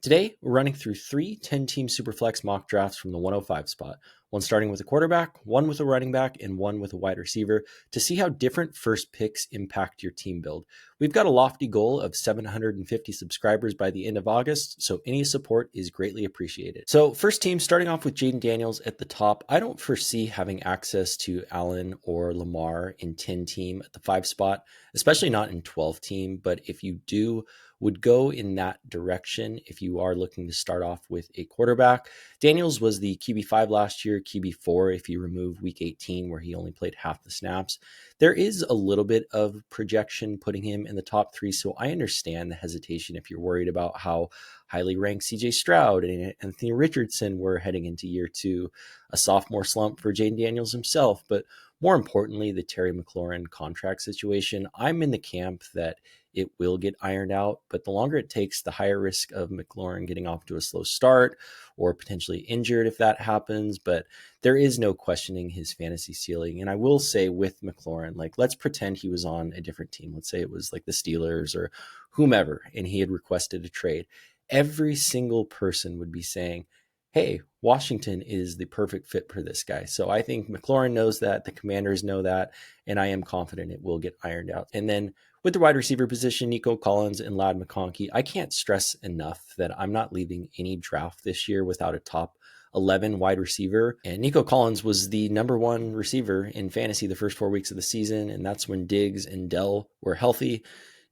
Today, we're running through 3 10-team Superflex mock drafts from the 105 spot, one starting with a quarterback, one with a running back, and one with a wide receiver to see how different first picks impact your team build. We've got a lofty goal of 750 subscribers by the end of August, so any support is greatly appreciated. So first team, starting off with Jayden Daniels at the top. I don't foresee having access to Allen or Lamar in 10-team at the 5 spot, especially not in 12-team, but if you do, would go in that direction if you are looking to start off with a quarterback. Daniels was the QB5 last year, QB4 if you remove week 18 where he only played half the snaps. There is a little bit of projection putting him in the top 3, so I understand the hesitation if you're worried about how highly ranked CJ Stroud and Anthony Richardson were heading into year 2, a sophomore slump for Jayden Daniels himself, but more importantly, the Terry McLaurin contract situation. I'm in the camp that it will get ironed out, but the longer it takes, the higher risk of McLaurin getting off to a slow start or potentially injured if that happens. But there is no questioning his fantasy ceiling. And I will say with McLaurin, like, let's pretend he was on a different team. Let's say it was like the Steelers or whomever, and he had requested a trade. Every single person would be saying, hey, Washington is the perfect fit for this guy. So I think McLaurin knows that, the Commanders know that, and I am confident it will get ironed out. And then with the wide receiver position, Nico Collins and Ladd McConkey, I can't stress enough that I'm not leaving any draft this year without a top 11 wide receiver. And Nico Collins was the number 1 receiver in fantasy the first 4 weeks of the season, and that's when Diggs and Dell were healthy.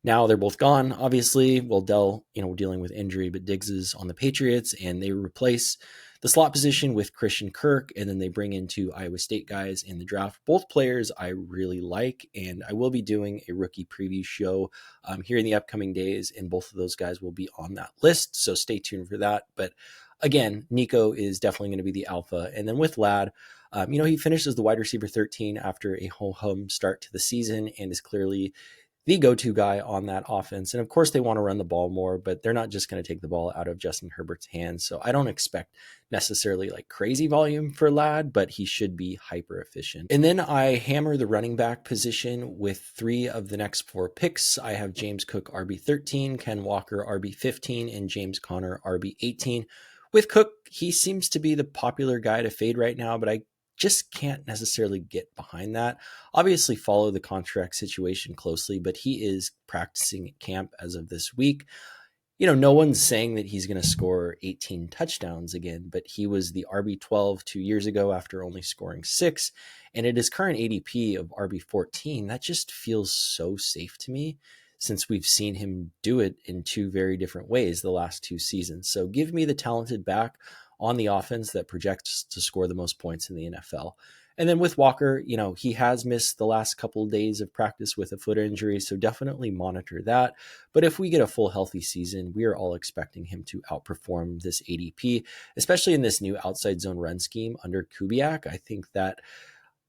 Now they're both gone, obviously. Well, Dell, dealing with injury, but Diggs is on the Patriots, and they replace the slot position with Christian Kirk, and then they bring in 2 Iowa State guys in the draft. Both players I really like, and I will be doing a rookie preview show here in the upcoming days, and both of those guys will be on that list, so stay tuned for that. But again, Nico is definitely going to be the alpha. And then with Ladd, he finished as the wide receiver 13 after a ho-hum start to the season and is clearly the go-to guy on that offense. And of course they want to run the ball more, but they're not just going to take the ball out of Justin Herbert's hands. So I don't expect necessarily like crazy volume for Ladd, but he should be hyper efficient. And then I hammer the running back position with 3 of the next 4 picks. I have James Cook RB13, Ken Walker RB15, and James Conner RB18. With Cook, he seems to be the popular guy to fade right now, but I just can't necessarily get behind that. Obviously follow the contract situation closely, but he is practicing at camp as of this week. No one's saying that he's going to score 18 touchdowns again, but he was the RB12 2 years ago after only scoring 6. And at his current ADP of RB14, that just feels so safe to me since we've seen him do it in 2 very different ways the last 2 seasons. So give me the talented back on the offense that projects to score the most points in the NFL. And then with Walker, he has missed the last couple of days of practice with a foot injury, so definitely monitor that. But if we get a full healthy season, we are all expecting him to outperform this ADP, especially in this new outside zone run scheme under Kubiak. I think that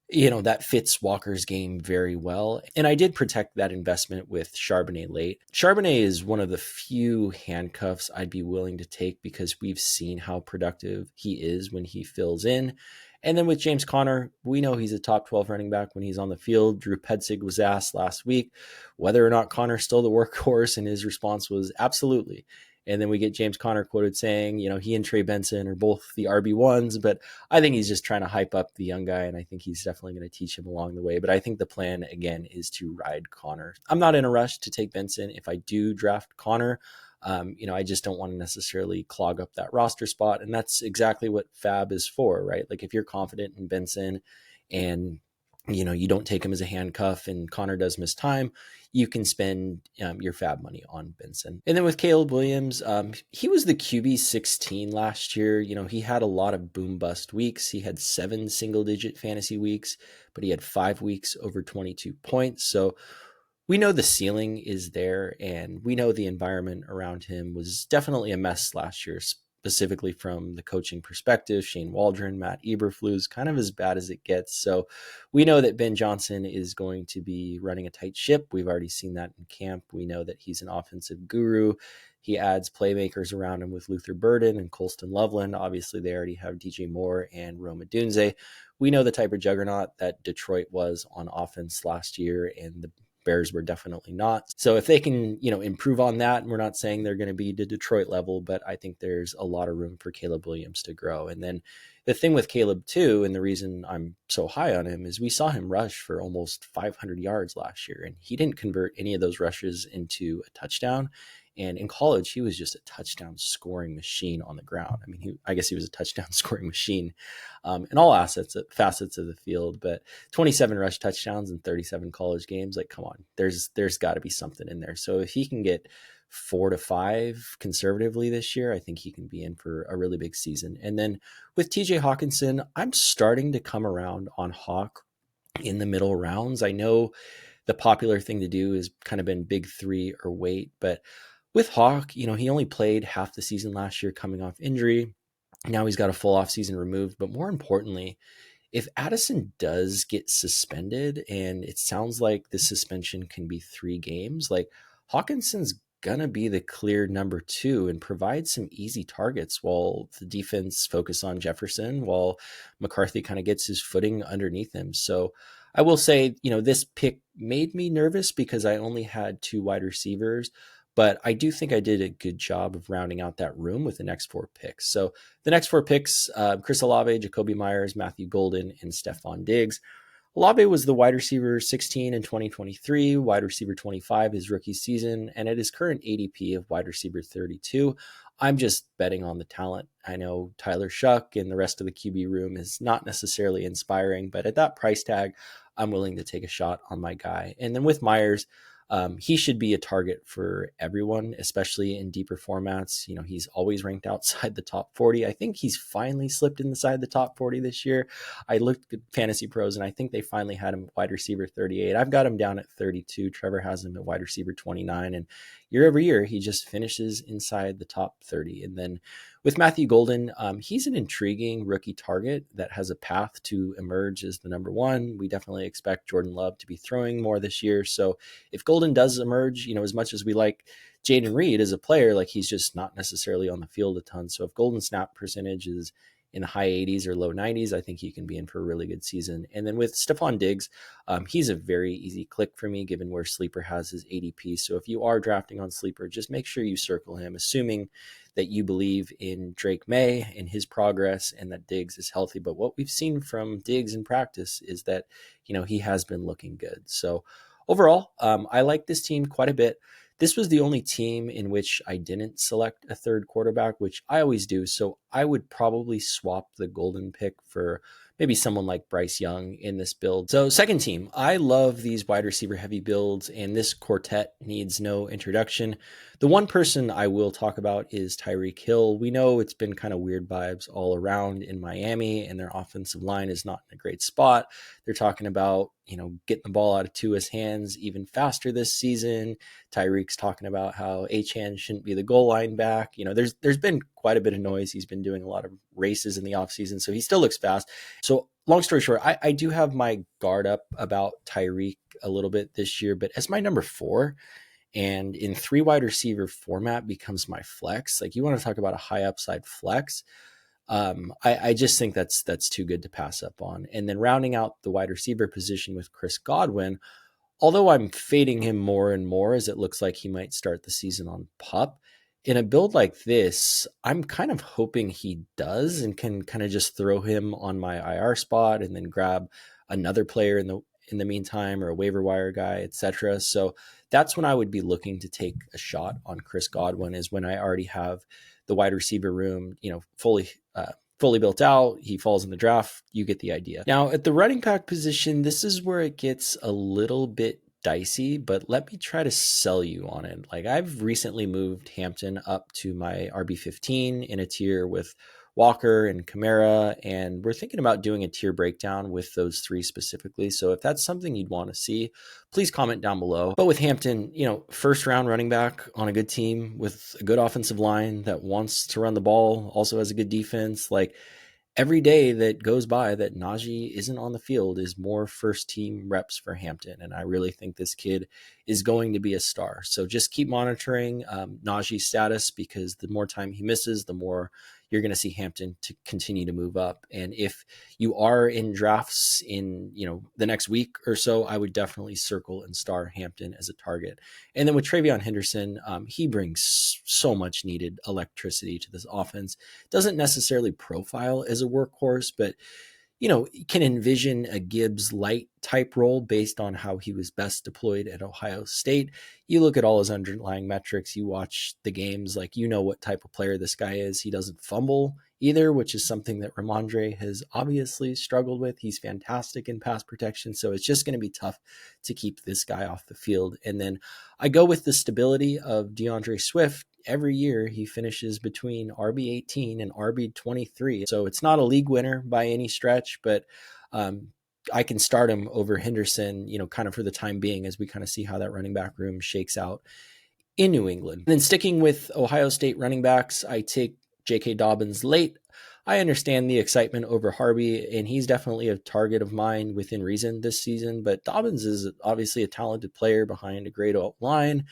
that fits Walker's game very well. And I did protect that investment with Charbonnet late. Charbonnet is one of the few handcuffs I'd be willing to take because we've seen how productive he is when he fills in. And then with James Conner, we know he's a top 12 running back when he's on the field. Drew Petzig was asked last week whether or not Conner's still the workhorse, and his response was absolutely. And then we get James Conner quoted saying, he and Trey Benson are both the RB1s, but I think he's just trying to hype up the young guy, and I think he's definitely going to teach him along the way. But I think the plan, again, is to ride Conner. I'm not in a rush to take Benson. If I do draft Conner, I just don't want to necessarily clog up that roster spot, and that's exactly what Fab is for, right? Like if you're confident in Benson and you don't take him as a handcuff and Conner does miss time, you can spend your Fab money on Benson. And then with Caleb Williams, he was the QB 16 last year. He had a lot of boom bust weeks. He had 7 single digit fantasy weeks, but he had 5 weeks over 22 points. So we know the ceiling is there, and we know the environment around him was definitely a mess last year, specifically from the coaching perspective. Shane Waldron, Matt Eberflus, kind of as bad as it gets. So we know that Ben Johnson is going to be running a tight ship. We've already seen that in camp. We know that he's an offensive guru. He adds playmakers around him with Luther Burden and Colston Loveland. Obviously, they already have DJ Moore and Rome Odunze. We know the type of juggernaut that Detroit was on offense last year, and the Bears were definitely not. So if they can, improve on that, and we're not saying they're going to be the Detroit level, but I think there's a lot of room for Caleb Williams to grow. And then the thing with Caleb too, and the reason I'm so high on him, is we saw him rush for almost 500 yards last year, and he didn't convert any of those rushes into a touchdown. And in college, he was just a touchdown scoring machine on the ground. I mean, I guess he was a touchdown scoring machine in all facets of the field. But 27 rush touchdowns in 37 college games, like, come on, there's got to be something in there. So if he can get 4 to 5 conservatively this year, I think he can be in for a really big season. And then with TJ Hawkinson, I'm starting to come around on Hawk in the middle rounds. I know the popular thing to do has kind of been big three or wait, but with Hawk, he only played half the season last year coming off injury. Now he's got a full off season removed. But more importantly, if Addison does get suspended, and it sounds like the suspension can be 3 games, like, Hawkinson's going to be the clear number 2 and provide some easy targets while the defense focus on Jefferson, while McCarthy kind of gets his footing underneath him. So I will say, this pick made me nervous because I only had 2 wide receivers, but I do think I did a good job of rounding out that room with the next 4 picks. So the next 4 picks, Chris Olave, Jacoby Myers, Matthew Golden, and Stephon Diggs. Olave was the wide receiver 16 in 2023, wide receiver 25 his rookie season, and at his current ADP of wide receiver 32, I'm just betting on the talent. I know Tyler Shuck and the rest of the QB room is not necessarily inspiring, but at that price tag, I'm willing to take a shot on my guy. And then with Myers, he should be a target for everyone, especially in deeper formats. He's always ranked outside the top 40. I think he's finally slipped inside the top 40 this year. I looked at Fantasy Pros, and I think they finally had him wide receiver 38. I've got him down at 32. Trevor has him at wide receiver 29. And year over year, he just finishes inside the top 30. And then with Matthew Golden, he's an intriguing rookie target that has a path to emerge as the number 1. We definitely expect Jordan Love to be throwing more this year. So if Golden does emerge, as much as we like Jayden Reed as a player, like, he's just not necessarily on the field a ton. So if Golden snap percentage is in the high 80s or low 90s, I think he can be in for a really good season. And then with Stephon Diggs, he's a very easy click for me given where Sleeper has his ADP. So if you are drafting on Sleeper, just make sure you circle him, assuming that you believe in Drake May and his progress and that Diggs is healthy. But what we've seen from Diggs in practice is that, he has been looking good. So overall, I like this team quite a bit. This was the only team in which I didn't select a third quarterback, which I always do. So I would probably swap the Golden pick for maybe someone like Bryce Young in this build. So second team, I love these wide receiver heavy builds, and this quartet needs no introduction. The one person I will talk about is Tyreek Hill. We know it's been kind of weird vibes all around in Miami, and their offensive line is not in a great spot. They're talking about, getting the ball out of Tua's hands even faster this season. Tyreek's talking about how Achane shouldn't be the goal line back. There's been quite a bit of noise. He's been doing a lot of races in the offseason, so he still looks fast. So long story short, I do have my guard up about Tyreek a little bit this year, but as my number 4, and in 3 wide receiver format becomes my flex. Like, you want to talk about a high upside flex. I just think that's too good to pass up on. And then rounding out the wide receiver position with Chris Godwin, although I'm fading him more and more as it looks like he might start the season on PUP, in a build like this, I'm kind of hoping he does and can kind of just throw him on my IR spot and then grab another player in the meantime, or a waiver wire guy, etc. So that's when I would be looking to take a shot on Chris Godwin, is when I already have the wide receiver room, fully built out. He falls in the draft. You get the idea. Now at the running back position, this is where it gets a little bit dicey, but let me try to sell you on it. Like, I've recently moved Hampton up to my RB15 in a tier with Walker and Kamara, and we're thinking about doing a tier breakdown with those 3 specifically. So if that's something you'd want to see, please comment down below. But with Hampton, first round running back on a good team with a good offensive line that wants to run the ball, also has a good defense. Like, every day that goes by that Najee isn't on the field is more first team reps for Hampton. And I really think this kid is going to be a star. So just keep monitoring Najee's status, because the more time he misses, the more you're going to see Hampton to continue to move up. And if you are in drafts in, the next week or so, I would definitely circle and star Hampton as a target. And then with Travion Henderson, he brings so much needed electricity to this offense. Doesn't necessarily profile as a workhorse, but can envision a Gibbs light type role based on how he was best deployed at Ohio State. You look at all his underlying metrics, you watch the games, like, what type of player this guy is. He doesn't fumble either, which is something that Ramondre has obviously struggled with. He's fantastic in pass protection, so it's just going to be tough to keep this guy off the field. And then I go with the stability of DeAndre Swift. Every year he finishes between RB18 and RB23. So it's not a league winner by any stretch, but I can start him over Henderson, kind of for the time being, as we kind of see how that running back room shakes out in New England. And then sticking with Ohio State running backs, I take J.K. Dobbins late. I understand the excitement over Harvey, and he's definitely a target of mine within reason this season, but Dobbins is obviously a talented player behind a great line,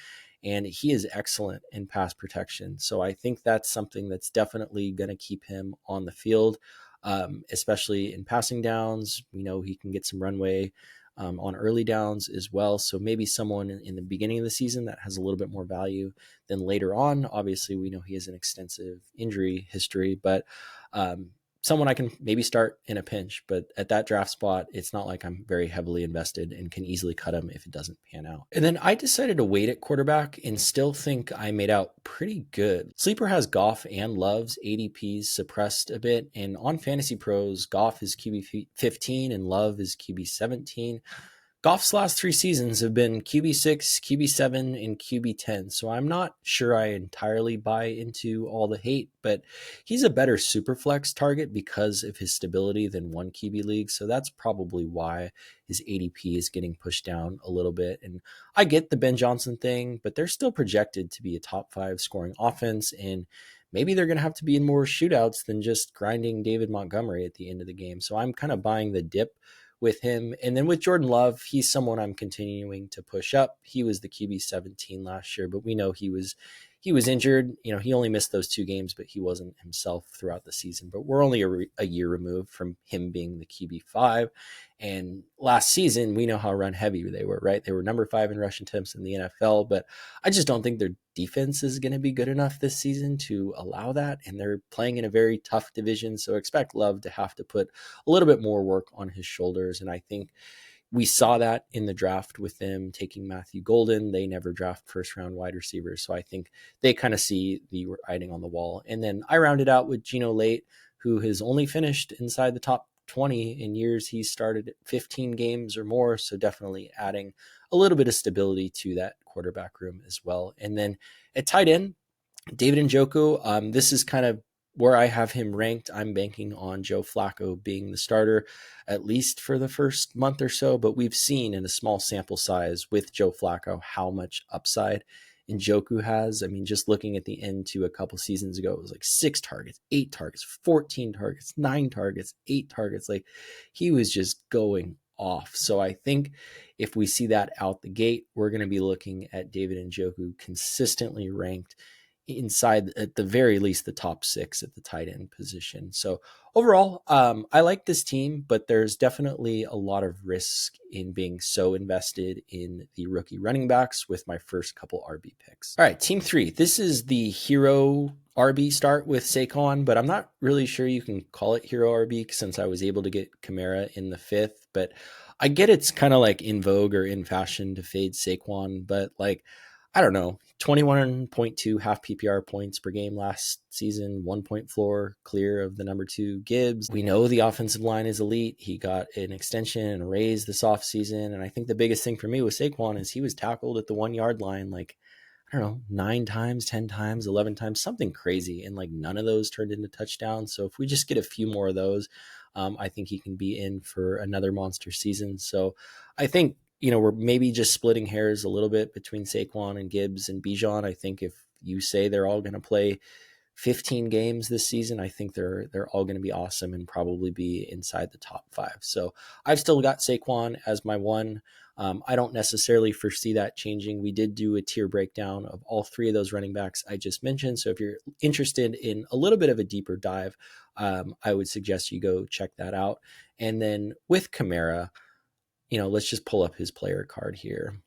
and he is excellent in pass protection. So I think that's something that's definitely going to keep him on the field, especially in passing downs. We know he can get some runway on early downs as well. So maybe someone in the beginning of the season that has a little bit more value than later on. Obviously, we know he has an extensive injury history, but someone I can maybe start in a pinch. But at that draft spot, it's not like I'm very heavily invested and can easily cut him if it doesn't pan out. And then I decided to wait at quarterback and still think I made out pretty good. Sleeper has Goff and Love's ADPs suppressed a bit. And on Fantasy Pros, Goff is QB 15 and Love is QB 17. Goff's last 3 seasons have been QB6, QB7, and QB10, so I'm not sure I entirely buy into all the hate, but he's a better Superflex target because of his stability than one QB league, so that's probably why his ADP is getting pushed down a little bit. And I get the Ben Johnson thing, but they're still projected to be a top 5 scoring offense, and maybe they're going to have to be in more shootouts than just grinding David Montgomery at the end of the game, so I'm kind of buying the dip with him. And then with Jordan Love, he's someone I'm continuing to push up. He was the QB 17 last year, but we know he was injured. He only missed those 2 games, but he wasn't himself throughout the season. But we're only a year removed from him being the QB 5. And last season, we know how run heavy they were, right? They were number 5 in rush attempts in the NFL, but I just don't think their defense is going to be good enough this season to allow that. And they're playing in a very tough division. So expect Love to have to put a little bit more work on his shoulders. And I think we saw that in the draft with them taking Matthew Golden. They never draft first round wide receivers. So I think they kind of see the writing on the wall. And then I rounded out with Geno Late, who has only finished inside the top 20 in years he's started 15 games or more. So definitely adding a little bit of stability to that quarterback room as well. And then at tight end, David Njoku, this is kind of where I have him ranked. I'm banking on Joe Flacco being the starter, at least for the first month or so. But we've seen in a small sample size with Joe Flacco how much upside Njoku has. I mean, just looking at the end to a couple seasons ago, it was like 6 targets, 8 targets, 14 targets, 9 targets, 8 targets. Like, he was just going off. So I think if we see that out the gate, we're going to be looking at David Njoku consistently ranked inside, at the very least, the top 6 at the tight end position. So overall, I like this team, but there's definitely a lot of risk in being so invested in the rookie running backs with my first couple RB picks. All right, team 3. This is the hero RB start with Saquon, but I'm not really sure you can call it hero RB since I was able to get Kamara in the 5th, but I get it's kind of like in vogue or in fashion to fade Saquon, but like, I don't know, 21.2 half PPR points per game last season, 1 point floor clear of the number 2 Gibbs. We know the offensive line is elite. He got an extension and a raise this offseason. And I think the biggest thing for me with Saquon is he was tackled at the 1 yard line, like, I don't know, 9 times, 10 times, 11 times, something crazy. And like none of those turned into touchdowns. So if we just get a few more of those, I think he can be in for another monster season. So I think, we're maybe just splitting hairs a little bit between Saquon and Gibbs and Bijan. I think if you say they're all going to play 15 games this season, I think they're all going to be awesome and probably be inside the top 5. So I've still got Saquon as my one. I don't necessarily foresee that changing. We did do a tier breakdown of all 3 of those running backs I just mentioned. So if you're interested in a little bit of a deeper dive, I would suggest you go check that out. And then with Kamara, let's just pull up his player card here.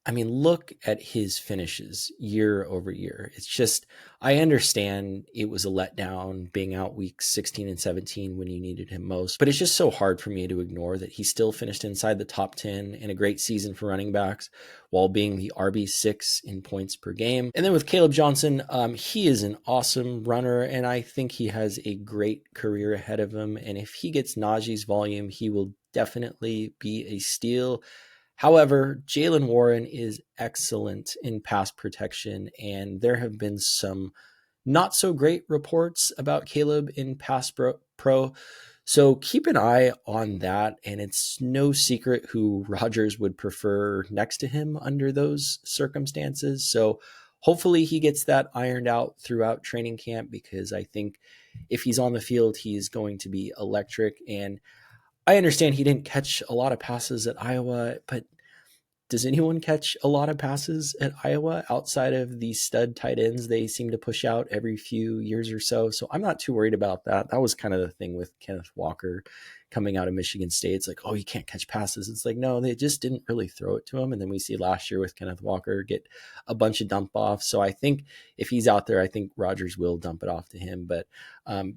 I mean, look at his finishes year over year. It's just, I understand it was a letdown being out weeks 16 and 17 when you needed him most, but it's just so hard for me to ignore that he still finished inside the top 10 in a great season for running backs while being the RB6 in points per game. And then with Caleb Johnson, he is an awesome runner, and I think he has a great career ahead of him. And if he gets Najee's volume, he will definitely be a steal. However, Jaylen Warren is excellent in pass protection, and there have been some not so great reports about Caleb in pass pro. So keep an eye on that, and it's no secret who Rodgers would prefer next to him under those circumstances. So hopefully he gets that ironed out throughout training camp, because I think if he's on the field, he's going to be electric. And I understand he didn't catch a lot of passes at Iowa, but does anyone catch a lot of passes at Iowa outside of these stud tight ends they seem to push out every few years or so? So I'm not too worried about that. That was kind of the thing with Kenneth Walker coming out of Michigan State. It's like, oh, you can't catch passes. It's like, no, they just didn't really throw it to him. And then we see last year with Kenneth Walker get a bunch of dump offs. So I think if he's out there, I think Rodgers will dump it off to him. But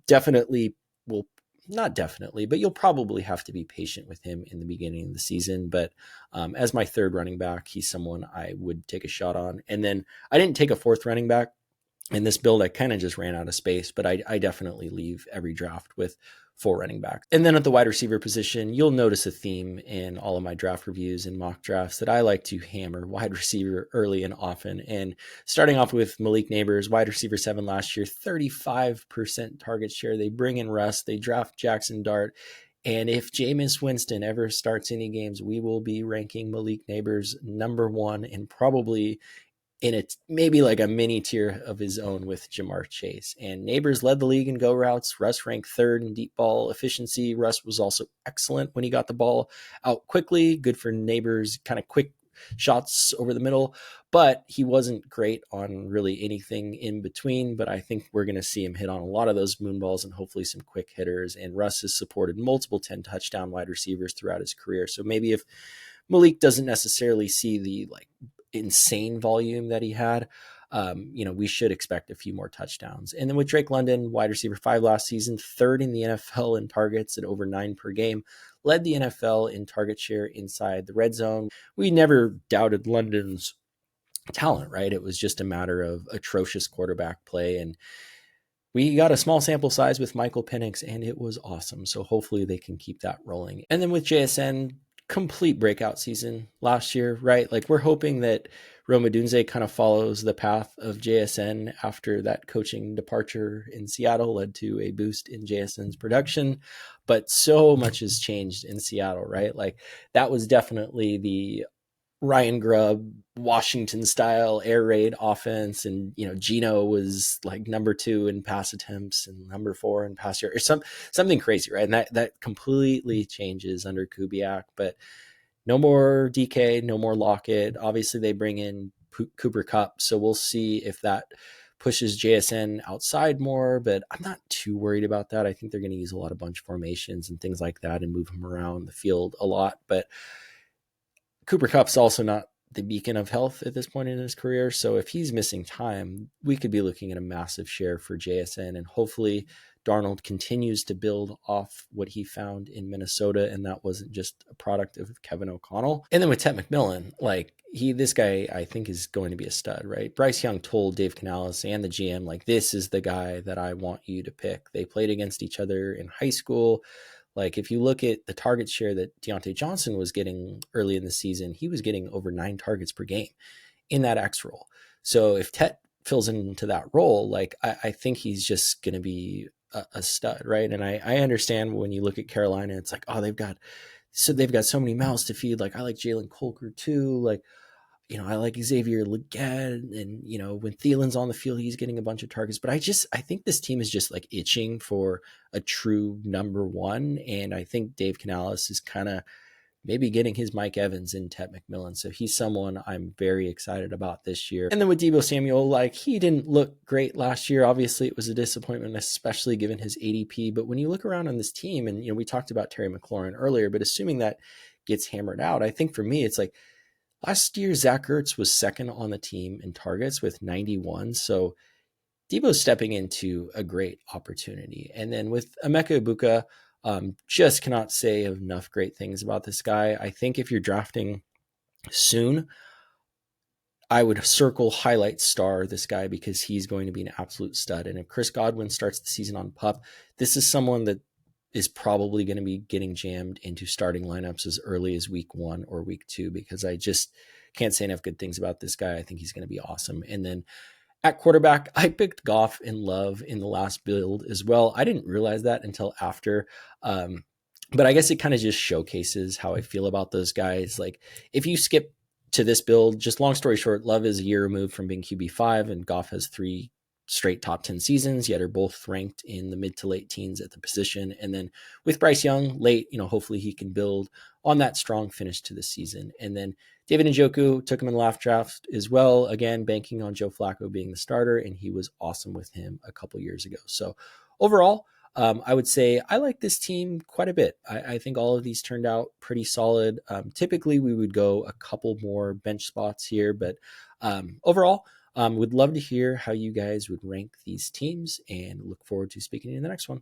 definitely will. Not definitely, but you'll probably have to be patient with him in the beginning of the season. But as my 3rd running back, he's someone I would take a shot on. And then I didn't take a 4th running back in this build. I kind of just ran out of space, but I definitely leave every draft with 4 running backs. And then at the wide receiver position, you'll notice a theme in all of my draft reviews and mock drafts that I like to hammer wide receiver early and often. And starting off with Malik Neighbors, wide receiver 7 last year, 35% target share. They bring in Russ, they draft Jackson Dart. And if Jameis Winston ever starts any games, we will be ranking Malik Neighbors number 1 and probably in it, maybe like a mini tier of his own with Jamar Chase. And Neighbors led the league in go routes. Russ ranked 3rd in deep ball efficiency. Russ was also excellent when he got the ball out quickly. Good for Neighbors, kind of quick shots over the middle, but he wasn't great on really anything in between. But I think we're going to see him hit on a lot of those moon balls and hopefully some quick hitters. And Russ has supported multiple 10 touchdown wide receivers throughout his career. So maybe if Malik doesn't necessarily see the insane volume that he had, we should expect a few more touchdowns. And then with Drake London, wide receiver 5 last season, 3rd in the NFL in targets at over 9 per game, led the NFL in target share inside the red zone. We never doubted London's talent, right? It was just a matter of atrocious quarterback play. And we got a small sample size with Michael Penix, and it was awesome. So hopefully they can keep that rolling. And then with JSN, complete breakout season last year, right? Like we're hoping that Rome Odunze kind of follows the path of JSN after that coaching departure in Seattle led to a boost in JSN's production. But so much has changed in Seattle, right? Like that was definitely the Ryan Grubb, Washington style air raid offense. And, Geno was like number 2 in pass attempts and number 4 in pass yards, or something crazy, right? And that completely changes under Kubiak, but no more DK, no more Lockett. Obviously they bring in Cooper Kupp. So we'll see if that pushes JSN outside more, but I'm not too worried about that. I think they're going to use a lot of bunch formations and things like that and move him around the field a lot. But Cooper Kupp's also not the beacon of health at this point in his career. So if he's missing time, we could be looking at a massive share for JSN, and hopefully Darnold continues to build off what he found in Minnesota. And that wasn't just a product of Kevin O'Connell. And then with Ted McMillan, this guy, I think is going to be a stud, right? Bryce Young told Dave Canales and the GM, this is the guy that I want you to pick. They played against each other in high school. If you look at the target share that Deontay Johnson was getting early in the season, he was getting over 9 targets per game in that X role. So if Tet fills into that role, I think he's just going to be a stud, right? And I understand when you look at Carolina, it's they've got so many mouths to feed. I like Jalen Colker too. I like Xavier Legette, and when Thielen's on the field, he's getting a bunch of targets. But I think this team is just like itching for a true number one, and I think Dave Canales is kind of maybe getting his Mike Evans in Ted McMillan. So he's someone I'm very excited about this year. And then with Deebo Samuel, like, he didn't look great last year. Obviously, it was a disappointment, especially given his ADP. But when you look around on this team, and we talked about Terry McLaurin earlier, but assuming that gets hammered out, I think for me, it's like last year, Zach Ertz was second on the team in targets with 91. So Debo's stepping into a great opportunity. And then with Emeka Ibuka, just cannot say enough great things about this guy. I think if you're drafting soon, I would circle, highlight, star this guy, because he's going to be an absolute stud. And if Chris Godwin starts the season on PUP, this is someone that is probably going to be getting jammed into starting lineups as early as week 1 or week 2, because I just can't say enough good things about this guy. I think he's going to be awesome. And then at quarterback, I picked Goff and Love in the last build as well. I didn't realize that until after. But I guess it kind of just showcases how I feel about those guys. Like, if you skip to this build, just long story short, Love is a year removed from being QB5, and Goff has 3 straight top 10 seasons, yet are both ranked in the mid to late teens at the position. And then with Bryce Young late, hopefully he can build on that strong finish to the season. And then David Njoku took him in the last draft as well, again, banking on Joe Flacco being the starter, and he was awesome with him a couple years ago. So overall, I would say I like this team quite a bit. I think all of these turned out pretty solid. Typically, we would go a couple more bench spots here, but overall, would love to hear how you guys would rank these teams, and look forward to speaking to you in the next one.